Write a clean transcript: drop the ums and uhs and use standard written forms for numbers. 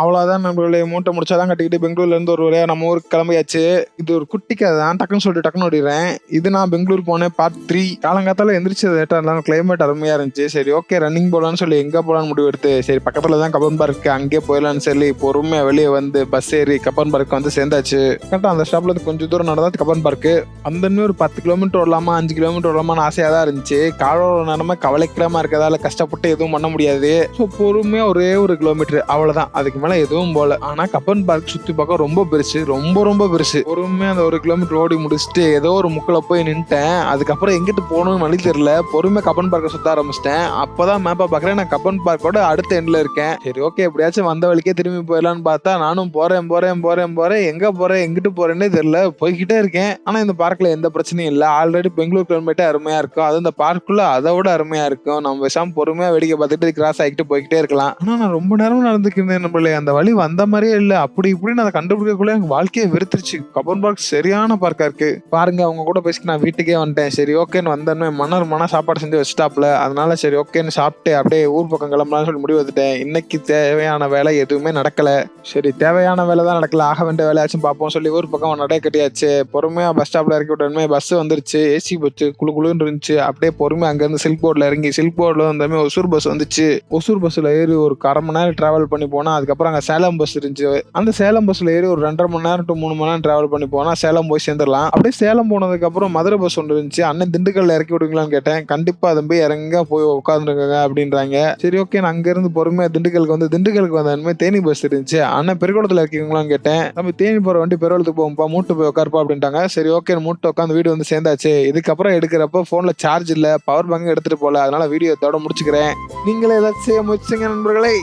அவ்வளோதான் நண்பர்களே, மூட்டை முடிச்சாதான் கட்டிக்கிட்டு பெங்களூர்லேருந்து ஒரு வழியாக நம்ம ஊருக்கு கிளம்பியாச்சு. இது ஒரு குட்டி கதை தான், டக்குன்னு சொல்லிட்டு டக்குன்னு ஓடிடுறேன். இது நான் பெங்களூர் போனேன் பார்ட் 3. காலங்காத்தால எந்திரிச்சது லேட்டாக இருந்தாலும் கிளைமேட் அருமையாக இருந்துச்சு. சரி ஓகே ரன்னிங் போகலான்னு சொல்லி எங்கே போகலான்னு முடிவு எடுத்து, சரி பக்கத்தில் தான் கப்பன் பார்க் இருக்குது, அங்கேயே போயிடலான்னு சொல்லி பொறுமையாக வெளியே வந்து பஸ் ஏறி கப்பன் பார்க் வந்து சேர்ந்தாச்சு. கரெக்டாக அந்த ஸ்டாப்ல கொஞ்சம் தூரம் நடந்தா கப்பன் பார்க்கு. அந்த இன்னும் ஒரு 10 கிலோமீட்டர் ஓடலாமா 5 கிலோமீட்டர் ஓடலாமான்னு ஆசையாக தான் இருந்துச்சு. காலோட நேரமா கவலைக்கிடமா இருக்கிறதால கஷ்டப்பட்டு எதுவும் பண்ண முடியாது. ஸோ பொறுமையாக ஒரே 1 கிலோமீட்டர் அவ்வளோதான், அதுக்கு மேலே எதுவும் போல. ஆனா கப்பன் பார்க் சுத்தி பார்க்க ரொம்ப பெருசு, ரொம்ப பெருசு. பொறுமையா அந்த 1 கிலோமீட்டர் ஓடி முடிச்சுட்டு ஏதோ ஒரு முக்கில் போய் நின்ட்டேன். அதுக்கப்புறம் எங்கிட்டு போகணும்னு வழி தெரியல. பொறுமையா கப்பன் பார்க்க சுத்த ஆரம்பிச்சிட்டேன். அப்பதான் மேப்பா பாக்குறேன், நான் கப்பன் பார்க்கோட அடுத்த எண்ட்ல இருக்கேன். சரி ஓகே எப்படியாச்சும் வந்த வழிக்கே திரும்பி போயிடலான்னு பார்த்தா நானும் போறேன். எங்க போறேன் எங்கிட்டு போறேன்னே தெரியல. போய்கிட்டே இருக்கேன். ஆனா இந்த பார்க்ல எந்த பிரச்சனையும் இல்லை. ஆல்ரெடி பெங்களூர் கிளம்பிட்டே அருமையா இருக்கும். அது இந்த பார்க்குள்ள அதை விட அருமையா இருக்கும். நம்ம விஷயம் பொறுமையா வேடிக்கை பார்த்துட்டு கிராஸ் ஆகிட்டு போய்கிட்டே இருக்கலாம். ஆனா நான் ரொம்ப நேரம் நடந்துக்கிருந்தேன் நம்மளே, அந்த வழி வந்த மாதிரியே இல்ல. அப்படி இப்படின்னு அதை கண்டுபிடிக்கக்குள்ள எங்க வாழ்க்கையை வெறுத்துருச்சு. கப்பன் பார்க் சரியான பார்க்கா இருக்கு பாருங்க. அவங்க கூட பேசிட்டு நான் வீட்டுக்கே வந்துட்டேன். சரி ஓகேன்னு வந்தேன்னு மன சாப்பாடு செஞ்சு வச்சுட்டாப்ல. அதனால சரி ஓகேன்னு சாப்பிட்டு அப்படியே ஊர் பக்கம் கிளம்பலாம்னு சொல்லி முடிவு வந்துட்டேன். இன்னைக்கு தேவையான வேலை எதுவுமே நடக்கல. சரி தேவையான வேலை தான் நடக்கல, ஆக வேண்டிய வேலையாச்சும் பார்ப்போம் சொல்லி ஊர் பக்கம் நடை கட்டியாச்சு. பொறுமையா பஸ் ஸ்டாப்ல இறக்கி விட்டோமே பஸ் வந்துருச்சு. ஏசி பஸ் குழுன்னு இருந்துச்சு. அப்படியே பொறுமையா அங்க இருந்து சில்க் போர்ட்ல இறங்கி சில்க் போர்ட்ல வந்தாமே ஒசூர் பஸ் வந்துச்சு. ஒசூர் பஸ்ல ஏறி ஒரு 1/2 மணி நேரம் டிராவல் பண்ணி போனா அதுக்கப்புறம் அங்க சேலம் பஸ் இருந்துச்சு. அந்த சேலம் பஸ்ல ஏறி ஒரு 2.5 மணி நேரம் to 3 மணி நேரம் டிராவல் பண்ணி போனா சேலம் போய் சேர்ந்துடலாம். அப்படியே சேலம் போனதுக்கு அப்புறம் மதுரை பஸ் ஒன்று இருந்துச்சு. அண்ணன் திண்டுக்கல்ல இறக்கி விடுங்களான்னு கேட்டேன். கண்டிப்பா அதை போய் இறங்க போய் உட்காந்துருங்க அப்படின்றாங்க. சரி ஓகே நான் அங்க இருந்து பொறுமையா திண்டுக்கலுக்கு வந்த தேனி பஸ் இருந்துச்சு. அண்ணன் பெருகுளத்துல இருக்கீங்களான்னு கேட்டேன். நம்ம தேனி போற வண்டி பெருகுளத்துக்கு போகும்பா, மூட்டு போய் உட்காருப்பா அப்படின்ட்டாங்க. சரி ஓகே மூட்டு உட்காந்து வீடு வந்து சேர்ந்தாச்சு. இதுக்கப்புறம் எடுக்கிறப்ப போன்ல சார்ஜ் இல்ல, பவர் பேங்க் எடுத்துட்டு போல. அதனால வீடியோ இதோட முடிச்சுக்கிறேன். நீங்களே ஏதாச்சும் செய்ய முயற்சிங்க நண்பர்களே.